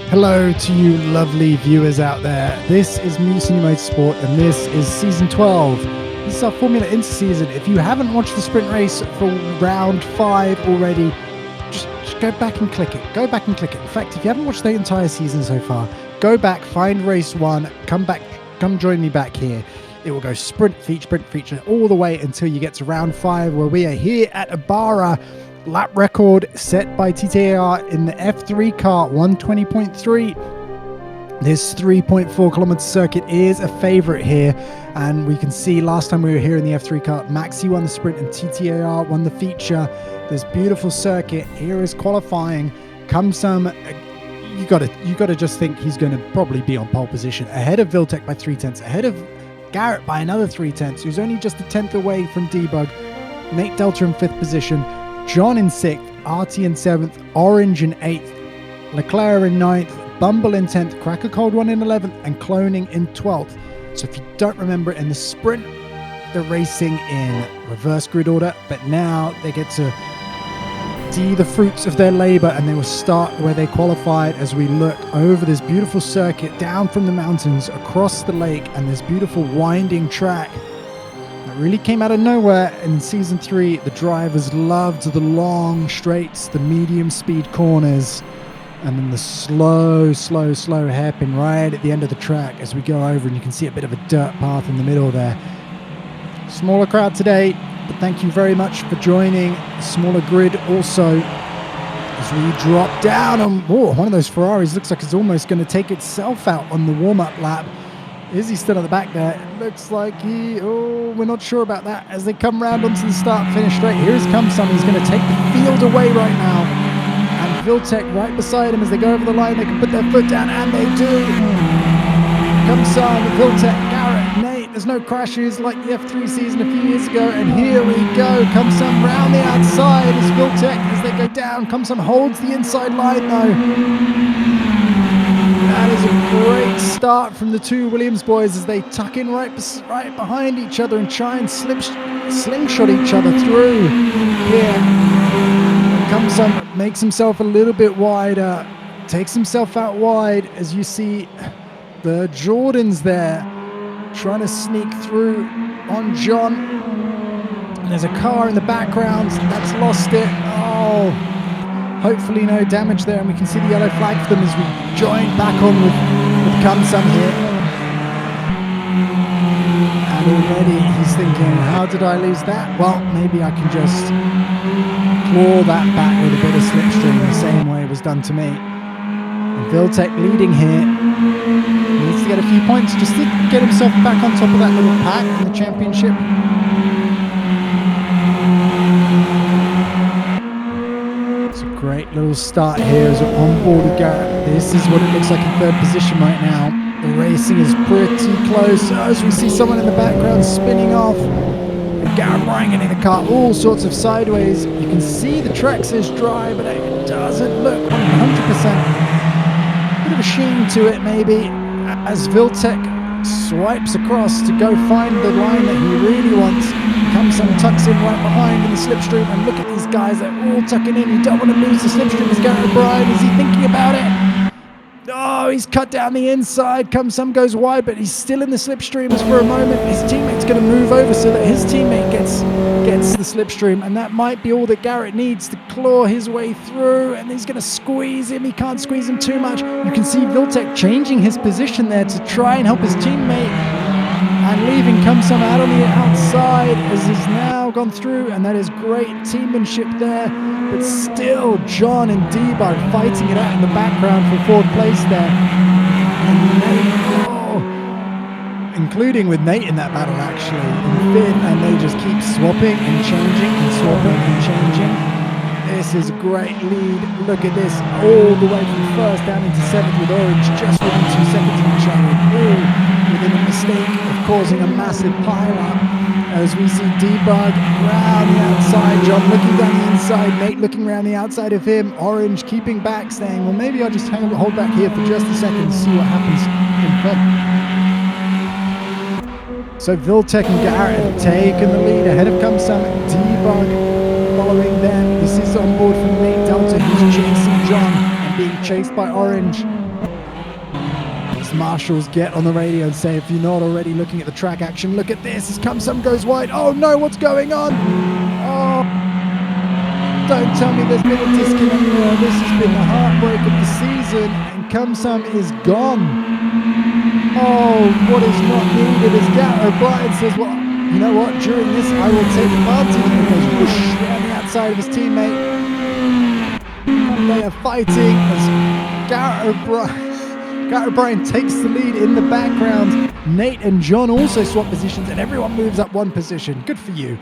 Hello to you lovely viewers out there. This is Mutiny Motorsport and this is Season 12. This is our Formula Inter-Season. If you haven't watched the sprint race for round 5 already, just go back and click it. Go back and click it. In fact, if you haven't watched the entire season so far, go back, find race 1, come join me back here. It will go sprint feature all the way until you get to round 5 where we are here at Ibarra. Lap record set by TTAR in the F3 car, 120.3. This 3.4 kilometer circuit is a favorite here, and we can see last time we were here in the F3 car, Maxi won the sprint and TTAR won the feature. This beautiful circuit here is qualifying. Comes some, you gotta just think he's going to probably be on pole position, ahead of Viltec by 3/10, ahead of Garrett by another 3/10, who's only just a 10th away from Debug. Nate Delta in 5th position. John in 6th, RT in 7th, Orange in 8th, Leclerc in 9th, Bumble in 10th, Cracker Cold One in 11th, and Cloning in 12th. So if you don't remember, in the sprint, they're racing in reverse grid order, but now they get to see the fruits of their labor, and they will start where they qualified as we look over this beautiful circuit down from the mountains across the lake and this beautiful winding track. Really came out of nowhere in Season 3. The drivers loved the long straights, the medium speed corners, and then the slow hairpin right at the end of the track as we go over, and you can see a bit of a dirt path in the middle there. Smaller crowd today, but thank you very much for joining. Smaller grid also as we drop down on one of those Ferraris. Looks like it's almost going to take itself out on the warm-up lap. Is he still at the back there? It looks like we're not sure about that as they come round onto the start-finish straight. Here's Kumsum. He's going to take the field away right now. And Viltec right beside him as they go over the line. They can put their foot down, and they do. Kumsum, Viltec, Garrett, Nate. There's no crashes like the F3 season a few years ago. And here we go. Kumsum round the outside as Viltec as they go down. Kumsum holds the inside line though. That is a great start from the two Williams boys as they tuck in right behind each other and try and slingshot each other through here. Kumsum makes himself a little bit wider, takes himself out wide as you see the Jordans there trying to sneak through on John. And there's a car in the background that's lost it. Oh. Hopefully no damage there, and we can see the yellow flag for them as we join back on with Kumsum here. And already he's thinking, how did I lose that? Well, maybe I can just claw that back with a bit of slipstream the same way it was done to me. And Viltec leading here. Needs to get a few points just to get himself back on top of that little pack in the championship. Great little start here as we're on board with Garrett. This is what it looks like in 3rd position right now. The racing is pretty close as we see someone in the background spinning off. And Garrett riding in the car all sorts of sideways. You can see the track says dry, but it doesn't look 100%. Bit of a sheen to it maybe as Viltec swipes across to go find the line that he really wants. Kumsum tucks in right behind in the slipstream, and look at these guys, they're all tucking in. You don't want to lose the slipstream. Is Garrett O'Brien, is he thinking about it? Oh, he's cut down the inside. Kumsum goes wide, but he's still in the slipstreams for a moment. His teammate's going to move over so that his teammate gets the slipstream, and that might be all that Garrett needs to claw his way through, and he's going to squeeze him. He can't squeeze him too much. You can see Viltec changing his position there to try and help his teammate, and leaving Kumsum out on the outside as he's now gone through, and that is great teammanship there. But still, John and Debug fighting it out in the background for 4th place there. And Nate, including with Nate in that battle actually, in 5th, and they just keep swapping and changing and swapping and changing. This is a great lead. Look at this, all the way from 1st down into 7th with Orange just within 2 seconds of each other. Within a mistake of causing a massive pile-up as we see Debug round the outside, John looking down the inside, Nate looking around the outside of him, Orange keeping back, saying, well, maybe I'll just hold back here for just a second to see what happens in front. So Viltec and Garrett have taken the lead ahead of Kumsum. Debug following them. This is on board from Nate Delta, who's chasing John and being chased by Orange. His marshals get on the radio and say, if you're not already looking at the track action, look at this. As Kumsam goes wide. Oh no, what's going on? Oh, don't tell me there's been a disconnect there. This has been the heartbreak of the season, and Kumsam is gone. Oh, what is not needed is Garrett O'Brien says, well, you know what, during this I will take advantage. And he goes whoosh around the outside of his teammate. They are fighting as Garrett O'Brien takes the lead in the background. Nate and John also swap positions, and everyone moves up one position. Good for you.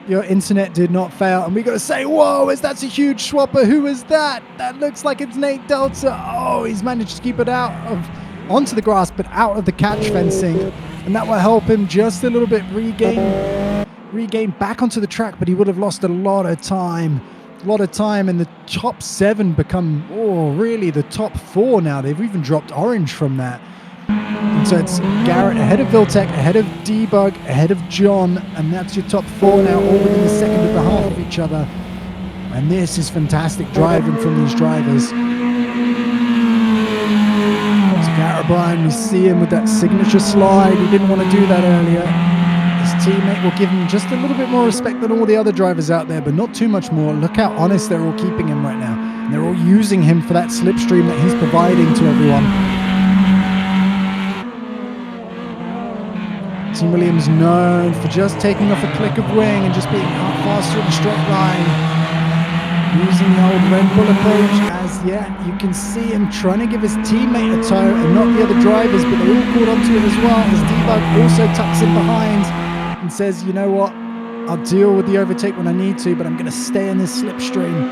Your internet did not fail, and we got to say, whoa, that's a huge swapper. Who is that? That looks like it's Nate Delta. Oh, he's managed to keep it onto the grass, but out of the catch fencing, and that will help him just a little bit regain back onto the track, but he would have lost a lot of time. And the top 7 become, really the top 4 now. They've even dropped Orange from that. And so it's Garrett ahead of Viltec, ahead of Debug, ahead of John, and that's your top 4 now, all within a second and a half of each other. And this is fantastic driving from these drivers. So Garrett O'Brien, we see him with that signature slide. He didn't want to do that earlier. His teammate will give him just a little bit more respect than all the other drivers out there, but not too much more. Look how honest they're all keeping him right now. And they're all using him for that slipstream that he's providing to everyone. Team Williams known for just taking off a click of wing and just being out faster in a straight line. Using the old Red Bull approach as, you can see him trying to give his teammate a tow and not the other drivers, but they're all caught onto it as well, as Debug also tucks in behind and says, you know what, I'll deal with the overtake when I need to, but I'm going to stay in this slipstream.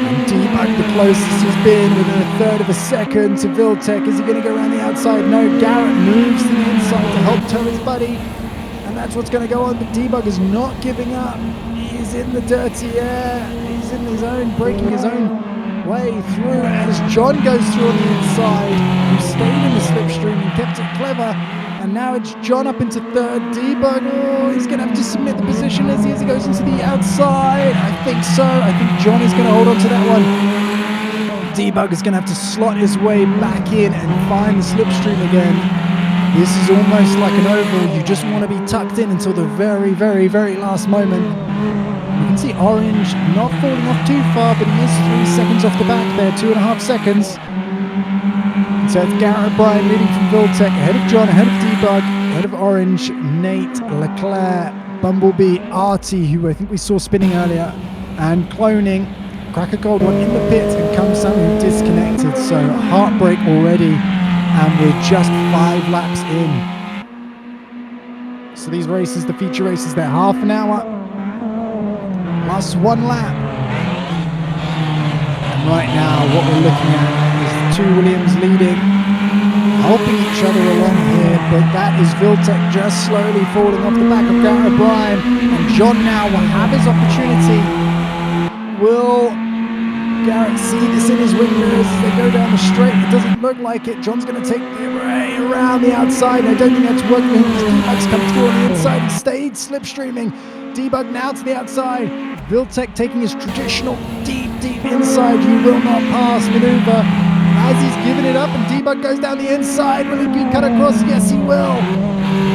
And Debug, the closest he's been, within a third of a second to Viltec. Is he going to go around the outside? No, Garrett moves to the inside to help tow his buddy, and that's what's going to go on, but Debug is not giving up. He's in the dirty air. He's in his own, breaking his own way through as John goes through on the inside, who stayed in the slipstream and kept it clever. And now it's John up into third. Debug, he's going to have to submit the position as he goes into the outside. I think so. I think John is going to hold on to that one. Debug is going to have to slot his way back in and find the slipstream again. This is almost like an oval. You just want to be tucked in until the very, very, very last moment. You can see Orange not falling off too far, but he is 3 seconds off the back there, 2.5 seconds. And so it's Garrett O'Brien leading from Viltec, ahead of John, ahead of Debug, ahead of Orange, Nate, Leclerc, Bumblebee, Artie, who I think we saw spinning earlier, and cloning. Cracker Gold one in the pits, and Kumsam who disconnected. So heartbreak already, and we're just 5 laps in. So these races, the feature races, they're half an hour. Plus 1 lap. And right now what we're looking at is the 2 Williams leading, helping each other along here, but that is Viltec just slowly falling off the back of Garrett O'Brien, and John now will have his opportunity. Will Garrett see this in his wing mirrors as they go down the straight? It doesn't look like it. John's going to take the array around the outside. I don't think that's working for him because Debug's come through on the inside and stayed slipstreaming. Debug now to the outside. Viltec taking his traditional deep inside, you will not pass maneuver as he's given it up, and Debug goes down the inside. Will he be cut across? Yes, he will.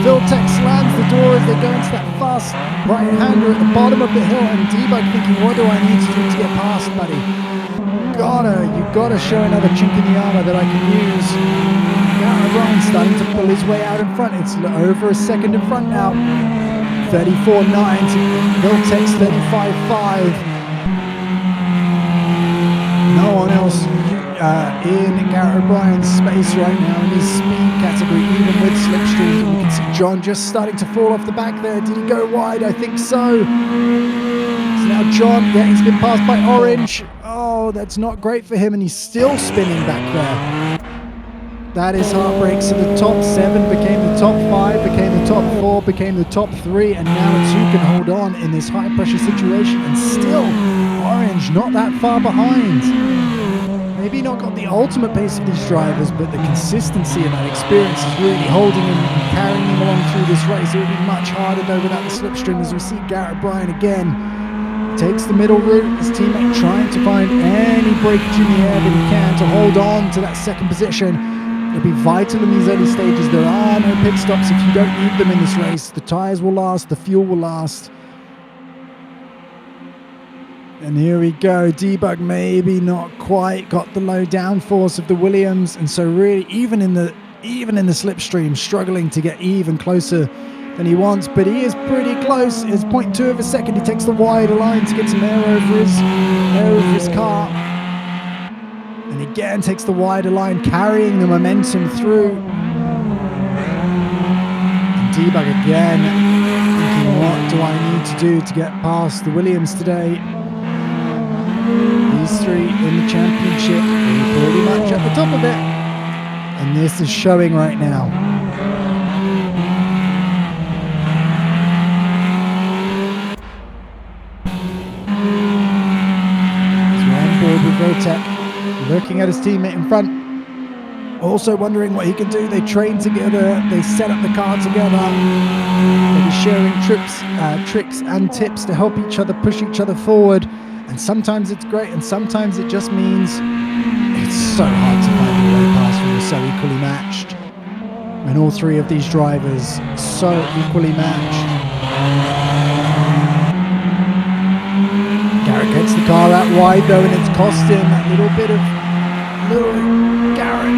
Viltec slams the door as they go into that fast right-hander at the bottom of the hill, and Debug thinking, what do I need to do to get past, buddy? You gotta show another chink in the armor that I can use. Garrett O'Brien starting to pull his way out in front. It's over a second in front now. 34.9 to Viltec's 35.5. No one else in Garrett O'Brien's space right now in his speed category, even with slipstream. You can see John just starting to fall off the back there. Did he go wide? I think so. So now John, he's been passed by Orange. Oh, that's not great for him, and he's still spinning back there. That is heartbreak. So the top 7 became the top 5, became the top 4, became the top 3, and now it's who can hold on in this high pressure situation, and still Orange not that far behind. Maybe not got the ultimate pace of these drivers, but the consistency and that experience is really holding him and carrying him along through this race. It will be much harder though without the slipstream, as we see Garrett O'Brien again takes the middle route. His teammate trying to find any breakage in the air that he can to hold on to that second position. It'll be vital in these early stages. There are no pit stops if you don't need them in this race. The tyres will last, the fuel will last. And here we go, Debug maybe not quite got the low downforce of the Williams, and so really even in the slipstream, struggling to get even closer than he wants, but he is pretty close. It's 0.2 of a second. He takes the wider line to get some air over his car, and again takes the wider line, carrying the momentum through. And Debug again thinking, what do I need to do to get past the Williams today? These three in the championship are pretty much at the top of it, and this is showing right now. So on board with Viltech, looking at his teammate in front, also wondering what he can do. They train together, they set up the car together, they'll be sharing tricks and tips to help each other, push each other forward. And sometimes it's great, and sometimes it just means it's so hard to find a way past when you're so equally matched. And all three of these drivers so equally matched. Garrett gets the car out wide though, and it's cost him a little Garrett.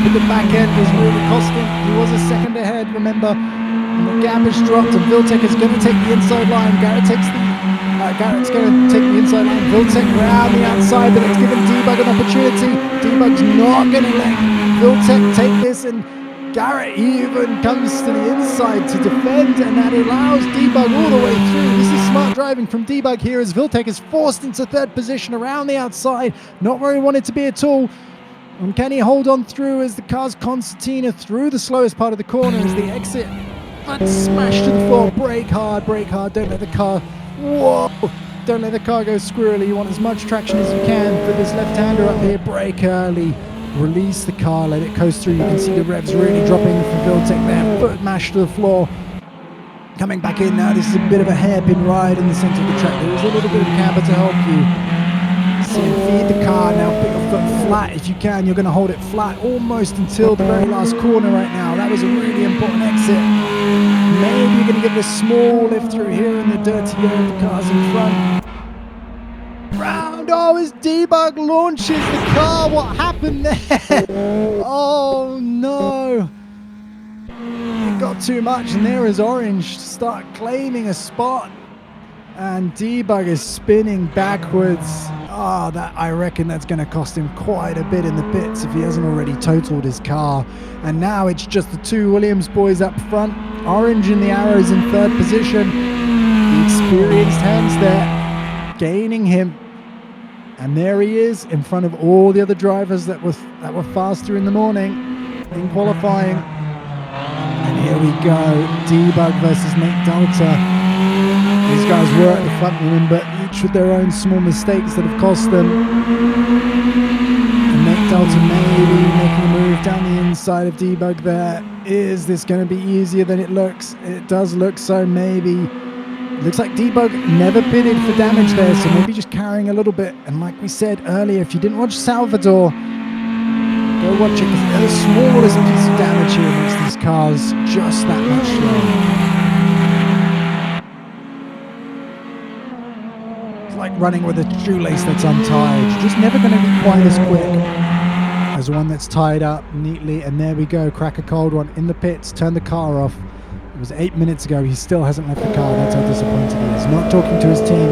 But the back end is really costing. He was a second ahead, remember. And the gap is dropped, and Viltech is going to take the inside line. Garrett's going to take the inside line. Viltech round the outside, but it's given Debug an opportunity. Debug's not going to let Viltech take this, and Garrett even comes to the inside to defend, and that allows Debug all the way through. This is smart driving from Debug here as Viltech is forced into third position around the outside. Not where he wanted to be at all. And can he hold on through as the car's concertina through the slowest part of the corner as the exit? But smashed to the floor. Brake hard, don't let the car... Whoa! Don't let the car go squirrely. You want as much traction as you can for this left-hander up here. Brake early. Release the car, let it coast through. You can see the revs really dropping from Viltech there. Foot mashed to the floor. Coming back in now. This is a bit of a hairpin ride in the center of the track. There is a little bit of camber to help you. See, feed the car now. Put your foot flat if you can. You're going to hold it flat almost until the very last corner right now. That was a really important exit. Maybe you're going to get this small lift through here in the dirty air of the cars in front. Round, oh, as Debug launches the car, what happened there? Oh no. It got too much, and there is Orange to start claiming a spot. And Debug is spinning backwards. Oh, I reckon that's going to cost him quite a bit in the pits if he hasn't already totaled his car. And now it's just the two Williams boys up front. Orange in the arrows in third position. The experienced hands there, gaining him. And there he is in front of all the other drivers that were faster in the morning in qualifying. And here we go, Debug versus Nate Delta. These guys were at the front, remember, each with their own small mistakes that have cost them. And Nate Delta maybe making a move down the inside of Debug there. Is this going to be easier than it looks? It does look so, maybe. It looks like Debug never bidded for damage there, so maybe just carrying a little bit. And like we said earlier, if you didn't watch Salvador, go watch it, because the smallest piece of damage here makes these cars just that much slower. Like running with a shoelace that's untied. You're just never going to be quite as quick as one that's tied up neatly. And there we go, crack a cold one in the pits, turn the car off. It was 8 minutes ago, he still hasn't left the car. That's how disappointed he is. Not talking to his team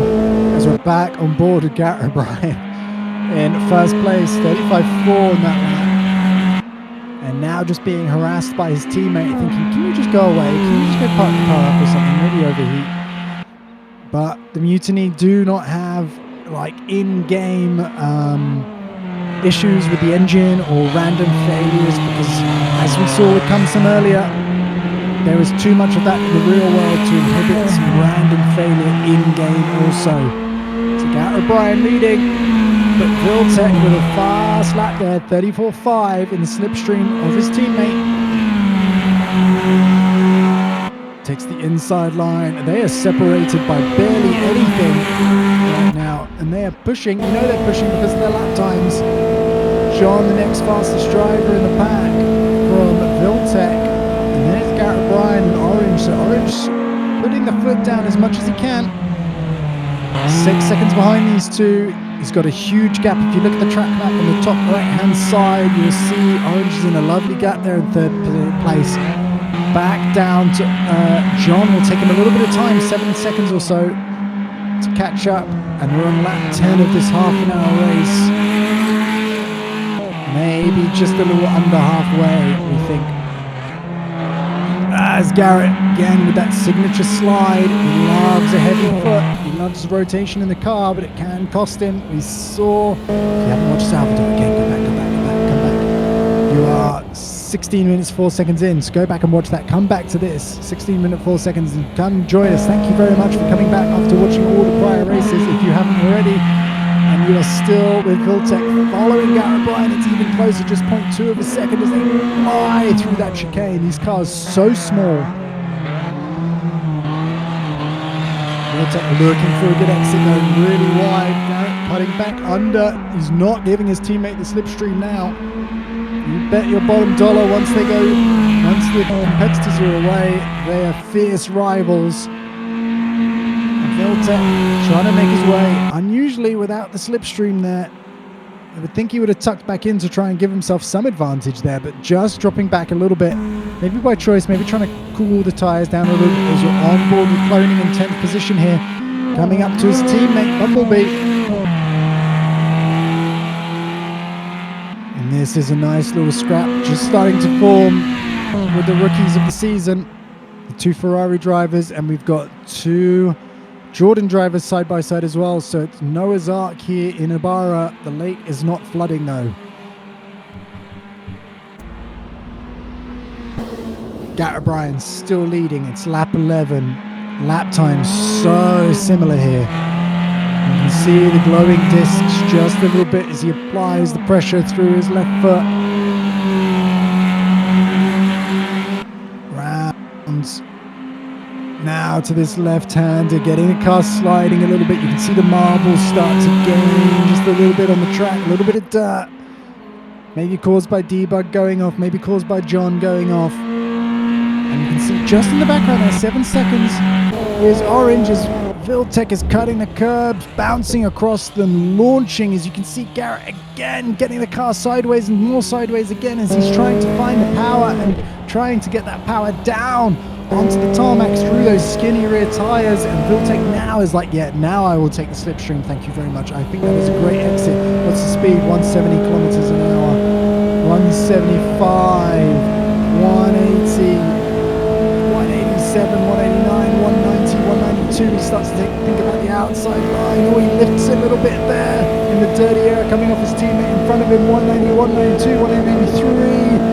as we're back on board with Garrett O'Brien in first place, 35.4 in that lap. And now just being harassed by his teammate, thinking, can you just go away? Can you just go park the car up or something? Maybe overheat. But the Mutiny do not have like in-game issues with the engine or random failures, because as we saw with Cumson earlier, there is too much of that in the real world to inhibit some random failure in-game also. So Garrett O'Brien leading, but Viltech with a fast lap there, 34.5 in the slipstream of his teammate. Takes the inside line. They are separated by barely anything right now. now, and they are pushing. You know they're pushing because of their lap times. John, the next fastest driver in the pack from Viltec. And there's Garrett Bryan and Orange. So Orange putting the foot down as much as he can. 6 seconds behind these two. He's got a huge gap. If you look at the track map on the top right-hand side, you'll see Orange is in a lovely gap there in third place. Back down to John. Will take him a little bit of time, 7 seconds or so, to catch up. And we're on lap 10 of this half-an-hour race. Maybe just a little under halfway, we think. As Garrett, again, with that signature slide, he loves a heavy foot. He loves rotation in the car, but it can cost him. We saw, if you haven't watched Salvador, again, come back. You are 16 minutes, 4 seconds in, so go back and watch that. Come back to this, 16 minutes, 4 seconds, and come join us. Thank you very much for coming back after watching all the prior races, if you haven't already. And you are still with Viltec following Garrett Bryan. It's even closer, just 0.2 of a second as they fly through that chicane. These cars so small. Viltec looking for a good exit, going really wide. Garrett cutting back under. He's not giving his teammate the slipstream now. You bet your bottom dollar once the competitors are away, they are fierce rivals. Viltec trying to make his way, unusually without the slipstream there. I would think he would have tucked back in to try and give himself some advantage there, but just dropping back a little bit, maybe by choice, maybe trying to cool the tyres down a little bit as you're on board with Cloning in 10th position here, coming up to his teammate Bumblebee. And this is a nice little scrap just starting to form with the rookies of the season, the two Ferrari drivers, and we've got two Jordan drivers side by side as well, so it's Noah's Ark here in Ibarra. The lake is not flooding though. Garrett Bryan still leading. It's lap 11. Lap time so similar here. You can see the glowing discs just a little bit as he applies the pressure through his left foot. Rounds. Now to this left-hander, getting the car sliding a little bit. You can see the marbles start to gain just a little bit on the track, a little bit of dirt. Maybe caused by debug going off, maybe caused by John going off. And you can see just in the background there, 7 seconds, is Orange as Viltec is cutting the curbs, bouncing across them, launching. As you can see, Garrett again getting the car sideways and more sideways again as he's trying to find the power and trying to get that power down onto the tarmac through those skinny rear tyres. And Viltec now is like, yeah, now I will take the slipstream, thank you very much. I think that was a great exit. What's the speed? 170 kilometers an hour, 175, 180, 187, 189, 190, 192. He starts to think about the outside line. Oh, he lifts a little bit there in the dirty air coming off his teammate in front of him. 190, 192, 193.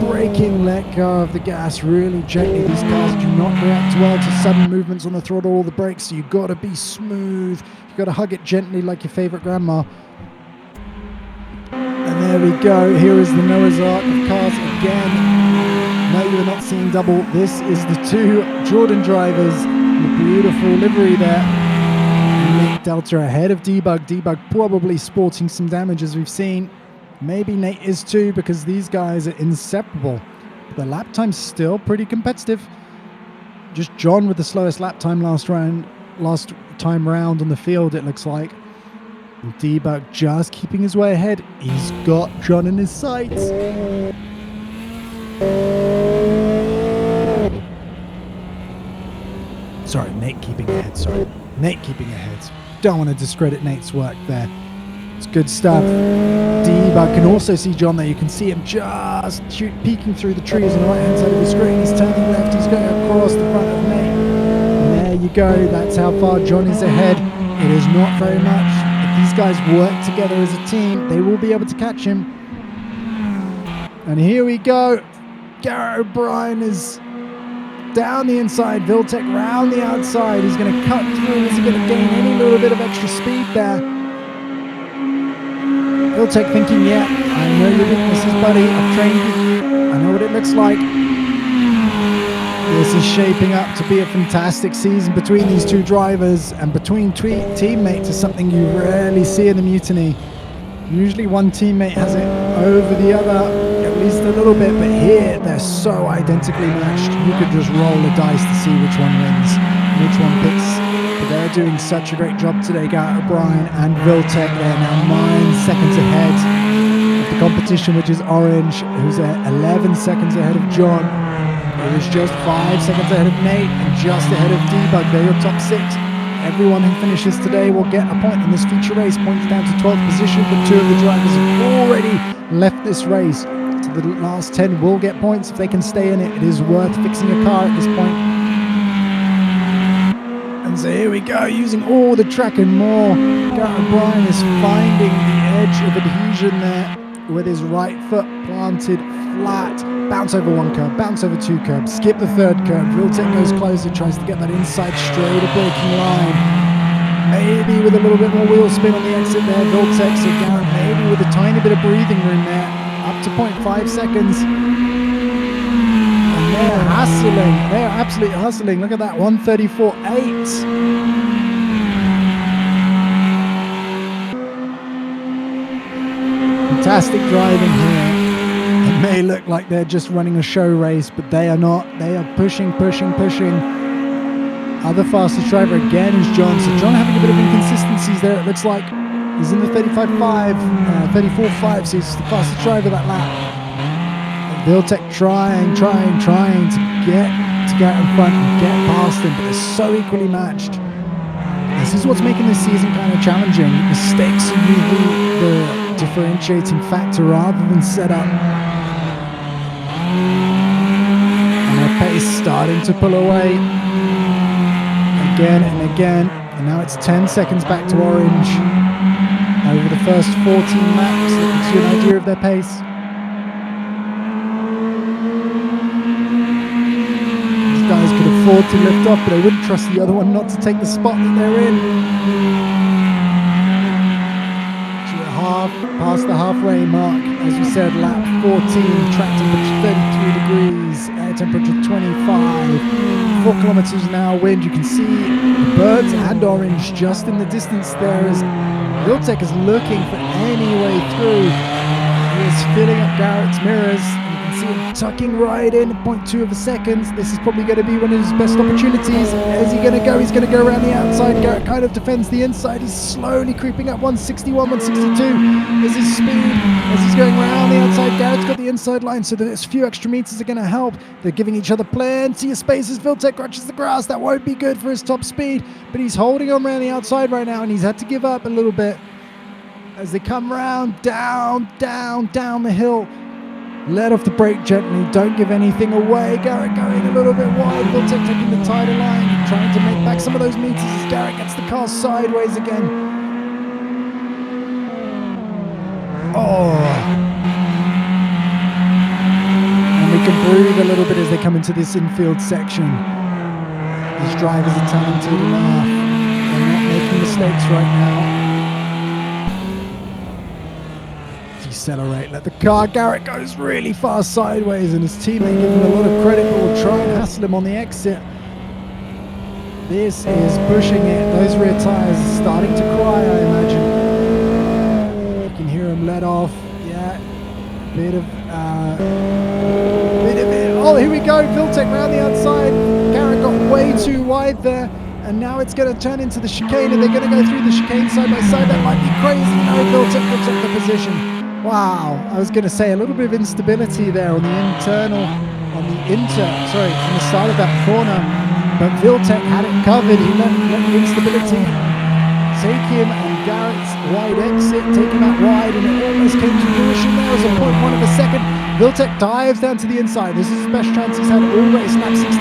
Braking, let go of the gas really gently. These cars do not react well to sudden movements on the throttle or the brakes, so you've got to be smooth. You've got to hug it gently like your favorite grandma. And there we go. Here is the Noah's Ark of cars again. No, you're not seeing double. This is the two Jordan drivers. The beautiful livery there. Nate Delta ahead of Debug. Debug probably sporting some damage as we've seen. Maybe Nate is too, because these guys are inseparable. The lap time's still pretty competitive. Just John with the slowest lap time last time round on the field, it looks like. And Debug just keeping his way ahead. He's got John in his sights. Sorry, Nate keeping ahead. Nate keeping ahead. Don't want to discredit Nate's work there. It's good stuff. Debug can also see John there. You can see him just peeking through the trees on the right-hand side of the screen. He's turning left. He's going across the front of Nate. And there you go. That's how far John is ahead. It is not very much. If these guys work together as a team, they will be able to catch him. And here we go. Garrett Bryan is down the inside. Viltec round the outside. He's going to cut through. Is he going to gain any little bit of extra speed there? Viltec thinking, yeah, I know your weaknesses, buddy. I've trained with you. I know what it looks like. This is shaping up to be a fantastic season between these two drivers, and between teammates is something you rarely see in the Mutiny. Usually one teammate has it over the other, at least a little bit, but here they're so identically matched, you could just roll the dice to see which one wins, which one picks. But they're doing such a great job today, Garrett O'Brien and Viltech. They're now 9 seconds ahead of the competition, which is Orange, who's at 11 seconds ahead of John. It was just 5 seconds ahead of Nate and just ahead of Debug. They're your top 6. Everyone who finishes today will get a point in this feature race. Points down to 12th position, but 2 of the drivers have already left this race. So the last 10 will get points if they can stay in it. It is worth fixing a car at this point. And so here we go, using all the track and more. Garrett O'Brien is finding the edge of adhesion there with his right foot planted flat. Bounce over 1 curb, bounce over 2 curbs, skip the 3rd curb. Viltech goes closer, tries to get that inside straight, a braking line. Maybe with a little bit more wheel spin on the exit there, Viltech, so Garrett maybe with a tiny bit of breathing room there, up to 0.5 seconds. And they're hustling, they're absolutely hustling. Look at that, 1:34.8. Fantastic driving here. It may look like they're just running a show race, but they are not. They are pushing, pushing, pushing. Other fastest driver again is John. So John having a bit of inconsistencies there, it looks like. He's in the 35.5, 34.5, so he's the fastest driver that lap. Viltech trying to get in front and get past him, but they're so equally matched. This is what's making this season kind of challenging. Mistakes are usually the differentiating factor rather than setup. And their pace starting to pull away again and again, and now it's 10 seconds back to Orange over the first 14 laps. That gives you an idea of their pace. These guys could afford to lift off, but they wouldn't trust the other one not to take the spot that they're in. Past the halfway mark, as we said, lap 14, track temperature 33 degrees, air temperature 25, 4 kilometers an hour wind. You can see the birds and Orange just in the distance there as Viltech is looking for any way through. He is filling up Garrett's mirrors. You can see him tucking right in, 0.2 of a second. This is probably going to be one of his best opportunities. Is he going to go? He's going to go around the outside. Garrett kind of defends the inside. He's slowly creeping up, 161, 162 is his speed. As he's going around the outside, Garrett's got the inside line, so this few extra meters are going to help. They're giving each other plenty of space as Viltech crunches the grass. That won't be good for his top speed, but he's holding on around the outside right now, and he's had to give up a little bit as they come round, down the hill. Let off the brake gently, don't give anything away. Garrett going a little bit wide, Viltech taking the tighter line, trying to make back some of those meters as Garrett gets the car sideways again. Oh. And we can breathe a little bit as they come into this infield section. These drivers are talented enough. They're not making mistakes right now. Decelerate, let the car. Garrett goes really fast sideways, and his teammate gives him a lot of credit, but will try and hassle him on the exit. This is pushing it. Those rear tires are starting to cry, I imagine. You can hear him let off. Yeah, bit of it. Oh, here we go. Viltech round the outside. Garrett got way too wide there, and now it's going to turn into the chicane, and they're going to go through the chicane side by side. That might be crazy. No, Viltech puts up the position. Wow, I was going to say a little bit of instability there on the on the start of that corner, but Viltech had it covered. He let the instability take him, and Garrett's wide exit take him out wide, and it almost came to fruition. There was a 0.1 of a second. Viltech dives down to the inside. This is the best chance he's had all race, lap 16.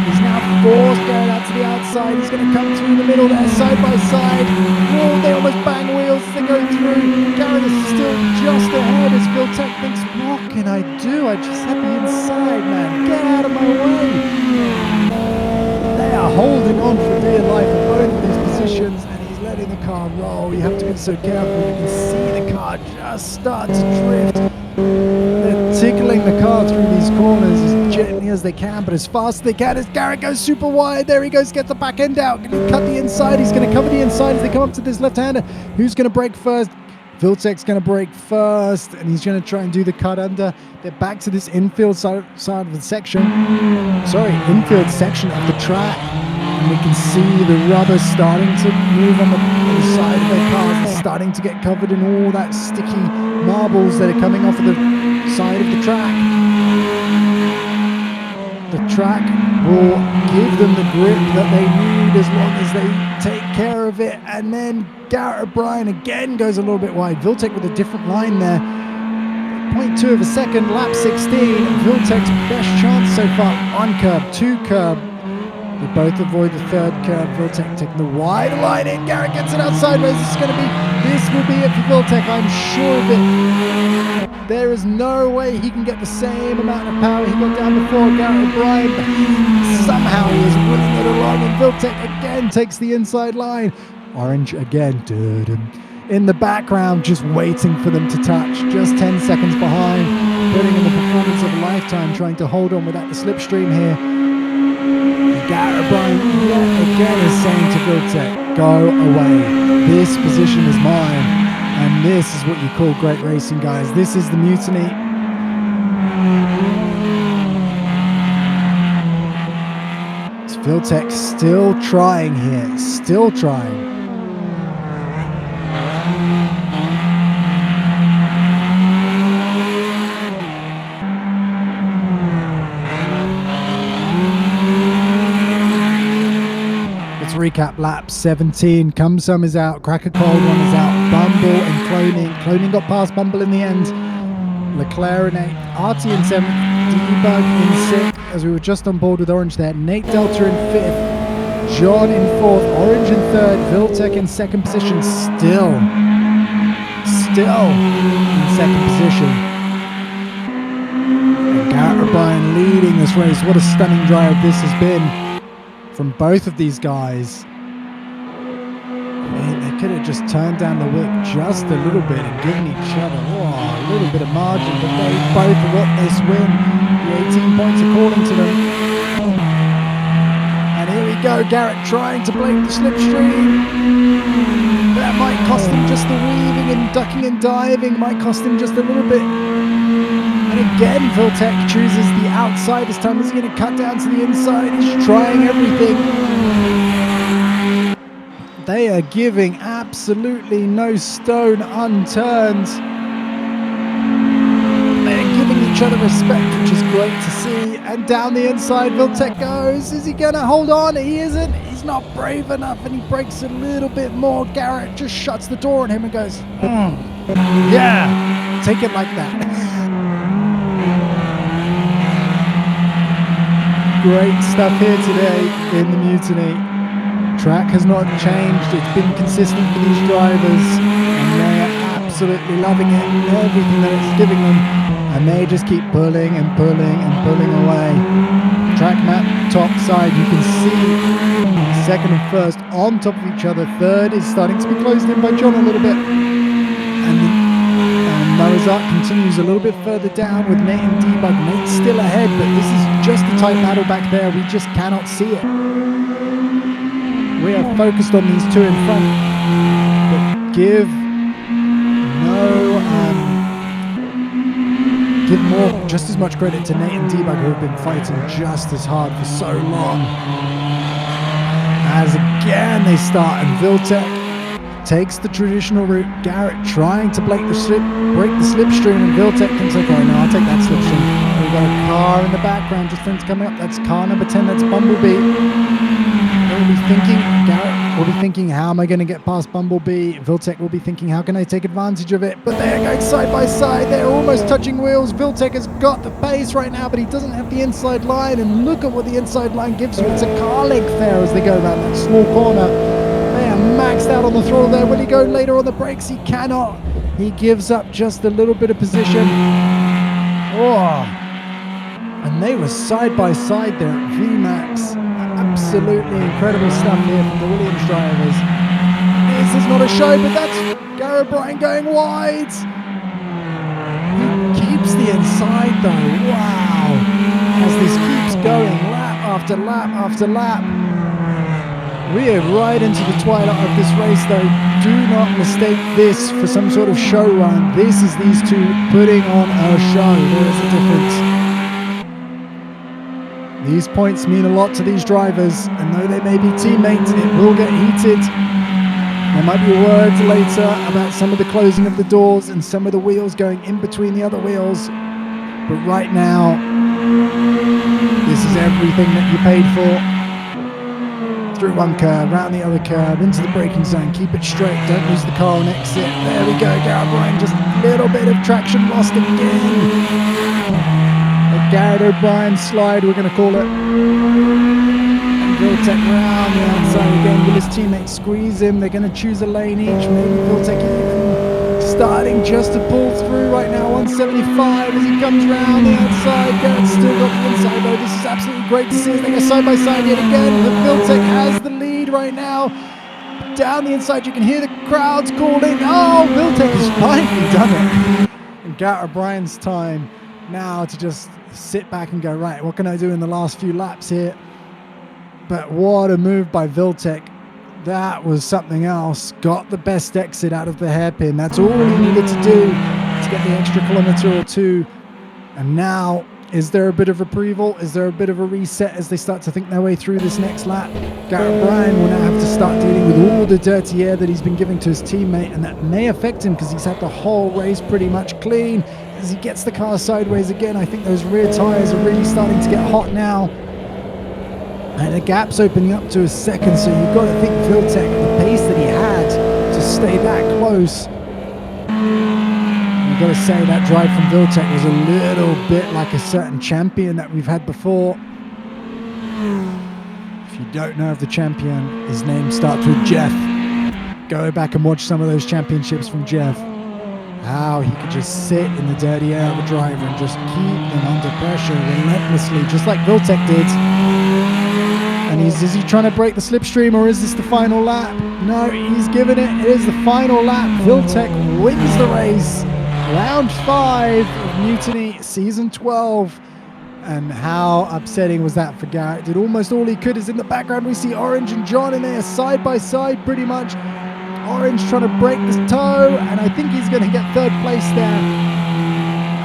He's now forced Garrett out to the outside. He's going to come through the middle there, side by side. Oh, they almost bang wheels as they go through. Garrett is still just ahead as Viltech thinks, what can I do? I just had the inside, man. Get out of my way. They are holding on for dear life in both of these positions, and he's letting the car roll. You have to be so careful. You can see the car just start to drift. They're tickling the car through these corners as gently as they can, but as fast as they can as Garrett goes super wide. There he goes, gets the back end out. Going to cut the inside. He's going to cover the inside as they come up to this left-hander. Who's going to break first? Viltek's going to break first, and he's going to try and do the cut under. They're back to this infield side of the section. Sorry, infield section of the track. And we can see the rubber starting to move on the side of their cars. It's starting to get covered in all that sticky marbles that are coming off of the side of the track. The track will give them the grip that they need as long as they take care of it. And then Garrett O'Brien again goes a little bit wide. Viltek with a different line there. 0.2 of a second, lap 16. Viltek's best chance so far. On curb, two curb. They both avoid the third curve. Viltek taking the wide line in. Garrett gets it out sideways. This will be it for Viltek. I'm sure of it. There is no way he can get the same amount of power he got down before Garrett O'Brien, but somehow he is winning it along, and Viltek again takes the inside line. Orange again, in the background, just waiting for them to touch, just 10 seconds behind, putting in the performance of a lifetime, trying to hold on without the slipstream here. Garrett O'Brien again is saying to Viltek, go away, this position is mine. And this is what you call great racing, guys. This is the Mutiny. It's Viltek still trying here, still trying. Recap lap 17. Come Some is out, Cracker Cold One is out, Bumble and Cloning got past Bumble in the end. Leclerc in 8th, Artie in 7th, Debug in 6th, as we were just on board with Orange there. Nate Delta in 5th, John in 4th, Orange in 3rd, Viltek in 2nd position, still in 2nd position. And Garrett O'Brien leading this race. What a stunning drive this has been from both of these guys. I mean, they could have just turned down the whip just a little bit and given each other a little bit of margin, but they both got this win. The 18 points according to them. And here we go, Garrett trying to break the slipstream. That might cost him just the weaving and ducking and diving, might cost him just a little bit. And again, Viltek chooses the outside this time. Is he going to cut down to the inside? He's trying everything. They are giving absolutely no stone unturned. They're giving each other respect, which is great to see. And down the inside, Viltek goes. Is he going to hold on? He isn't. He's not brave enough, and he breaks a little bit more. Garrett just shuts the door on him and goes, yeah, take it like that. Great stuff here today in the Mutiny. Track has not changed. It's been consistent for these drivers, and they are absolutely loving it, everything that it's giving them, and they just keep pulling and pulling and pulling away. Track map top side, you can see second and first on top of each other. Third is starting to be closed in by John a little bit, and Noah's Ark continues a little bit further down with Nate and Debug. Nate's still ahead, but this is just a tight battle back there. We just cannot see it. We are focused on these two in front, but give just as much credit to Nate and Debug, who have been fighting just as hard for so long. As again they start, and Viltek takes the traditional route. Garrett trying to break the slipstream, and Viltek thinks, okay, no, I'll take that slipstream. We've got a car in the background just then coming up. That's car number 10, that's Bumblebee. Garrett will be thinking, how am I going to get past Bumblebee? Viltek will be thinking, how can I take advantage of it? But they're going side by side. They're almost touching wheels. Viltek has got the pace right now, but he doesn't have the inside line. And look at what the inside line gives you. It's a car length there as they go around that small corner. They are maxed out on the throttle there. Will he go later on the brakes? He cannot. He gives up just a little bit of position. And they were side by side there at VMAX. Absolutely incredible stuff here from the Williams drivers. This is not a show, but that's Garrett O'Brien going wide. He keeps the inside though. Wow. as this keeps going, lap after lap after lap. We are right into the twilight of this race, though. Do not mistake this for some sort of show run. This is these two putting on a show. There is a difference. These points mean a lot to these drivers, and though they may be teammates, it will get heated. There might be words later about some of the closing of the doors and some of the wheels going in between the other wheels. But right now, this is everything that you paid for. Through one curve, round the other curve, into the braking zone, keep it straight, don't lose the car on exit. There we go, Garrett O'Brien, just a little bit of traction lost again. A Garrett O'Brien slide, we're going to call it. And Viltec round the outside again. Will his teammates squeeze him? They're going to choose a lane each. Maybe Viltec even starting just to pull through right now. 175 as he comes round the outside. Garrett's still got the inside though. This is absolutely great to see as they go side by side yet again. But Viltec has the lead right now. Down the inside, you can hear the crowds calling. Oh, Viltec has finally done it. And Garrett O'Brien's time now to just sit back and go, right, what can I do in the last few laps here? But what a move by Viltec. That was something else. Got the best exit out of the hairpin. That's all he needed to do to get the extra kilometer or two. And now, is there a bit of reprieve? Is there a bit of a reset as they start to think their way through this next lap? Garrett O'Brien will now have to start dealing with all the dirty air that he's been giving to his teammate, and that may affect him because he's had the whole race pretty much clean. As he gets the car sideways again, I think those rear tyres are really starting to get hot now. And the gap's opening up to a second, so you've got to think Viltec, the pace that he had to stay that close. You've got to say that drive from Viltec was a little bit like a certain champion that we've had before. If you don't know of the champion, his name starts with Jeff. Go back and watch some of those championships from Jeff. How he could just sit in the dirty air of the driver and just keep them under pressure relentlessly, just like Viltec did. And is he trying to break the slipstream, or is this the final lap? No, he's given it. It is the final lap. Viltec wins the race. Round 5 of Mutiny Season 12. And how upsetting was that for Garrett? Did almost all he could. As in the background we see Orange and John in there side by side pretty much. Orange trying to break this toe, and I think he's going to get third place there.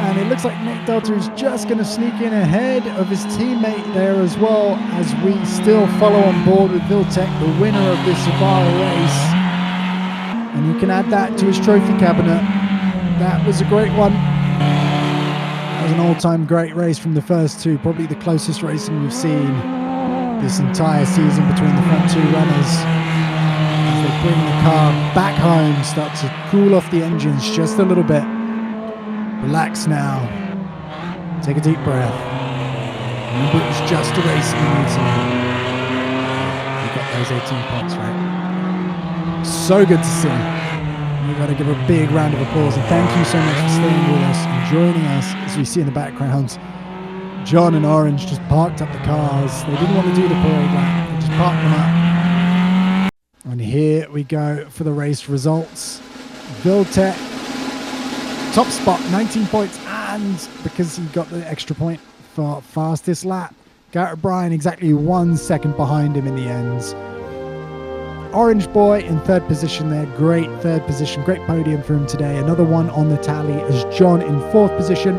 And it looks like Nate Delta is just going to sneak in ahead of his teammate there as well, as we still follow on board with Viltec, the winner of this Ibarra race. And you can add that to his trophy cabinet. That was a great one. That was an all-time great race from the first two, probably the closest racing we've seen this entire season between the front two runners. As they bring the car back home, start to cool off the engines just a little bit. Relax now. Take a deep breath. Remember, it was just a race in Mutiny. You got those 18 points, right? So good to see. We've got to give a big round of applause, and thank you so much for staying with us and joining us. As we see in the background, John and Orange just parked up the cars. They didn't want to do the parade lap. They just parked them up. And here we go for the race results. Viltec, top spot, 19 points, and because he got the extra point for fastest lap, Garrett O'Brien exactly 1 second behind him in the ends. Orange Boy in third position there, great third position, great podium for him today. Another one on the tally as John in fourth position,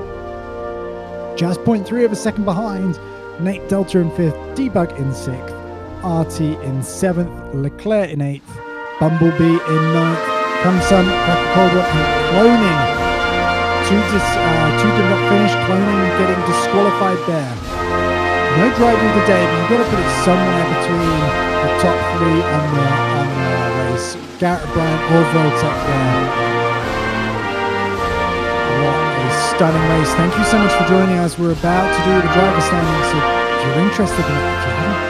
just 0.3 of a second behind. Nate Delta in fifth, Debug in sixth, RT in seventh, Leclerc in eighth, Bumblebee in ninth, Cumsum, Cracker Caldwell and Cloning. Two did not finish, Cloning getting disqualified there. No driver of the day, but you've got to put it somewhere between the top three on the race. Garrett O'Brien or Viltec there. What a stunning race. Thank you so much for joining us. We're about to do the driver standings, so if you're interested in it, if you haven't,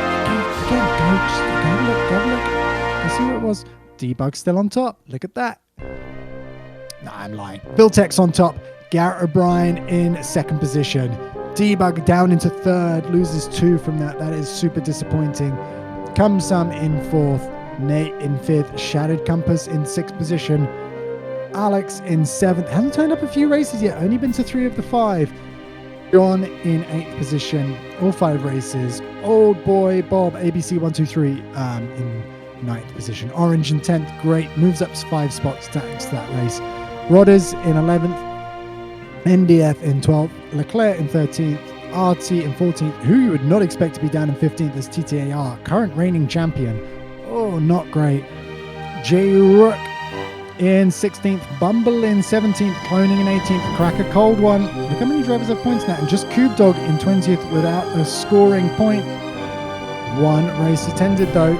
go have a look. Let's see what it was. Debug's still on top. Look at that. No, I'm lying. Viltec's on top. Garrett O'Brien in second position. Debug down into third, loses 2 from that. That is super disappointing. Cumsum in fourth, Nate in fifth, Shattered Compass in sixth position, Alex in seventh. Hasn't turned up a few races yet, only been to 3 of the 5. John in 8th position, all 5 races. Old boy Bob, ABC 123, in 9th position. Orange in 10th, great, moves up 5 spots thanks to that race. Rodders in 11th, NDF in 12th, Leclerc in 13th, RT in 14th, who you would not expect to be down in 15th as TTAR, current reigning champion. Oh, not great. J. Rook in 16th, Bumble in 17th, Cloning in 18th, Crack a cold one. Look how many drivers have points now, and just Cube Dog in 20th without a scoring point. 1 race attended though.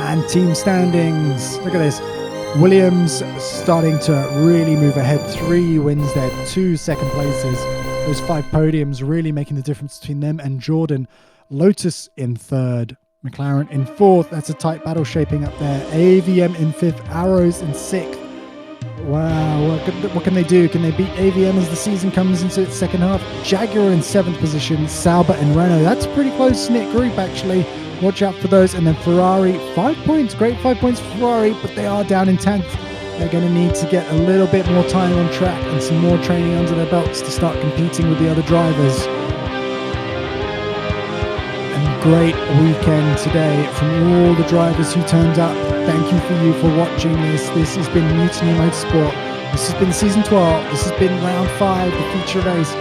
And team standings, look at this. Williams starting to really move ahead. 3 wins there, 2 second places. Those 5 podiums really making the difference between them and Jordan. Lotus in 3rd, McLaren in 4th. That's a tight battle shaping up there. AVM in 5th, Arrows in 6th. Wow, what can they do? Can they beat AVM as the season comes into its second half? Jaguar in 7th position, Sauber and Renault. That's a pretty close-knit group actually. Watch out for those. And then Ferrari, 5 points. Great 5 points for Ferrari, but they are down in 10th. They're going to need to get a little bit more time on track and some more training under their belts to start competing with the other drivers. And great weekend today from all the drivers who turned up. Thank you for watching this. This has been Mutiny Motorsport. This has been Season 12. This has been Round 5, the feature race.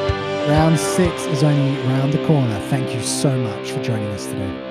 Round 6 is only around the corner. Thank you so much for joining us today.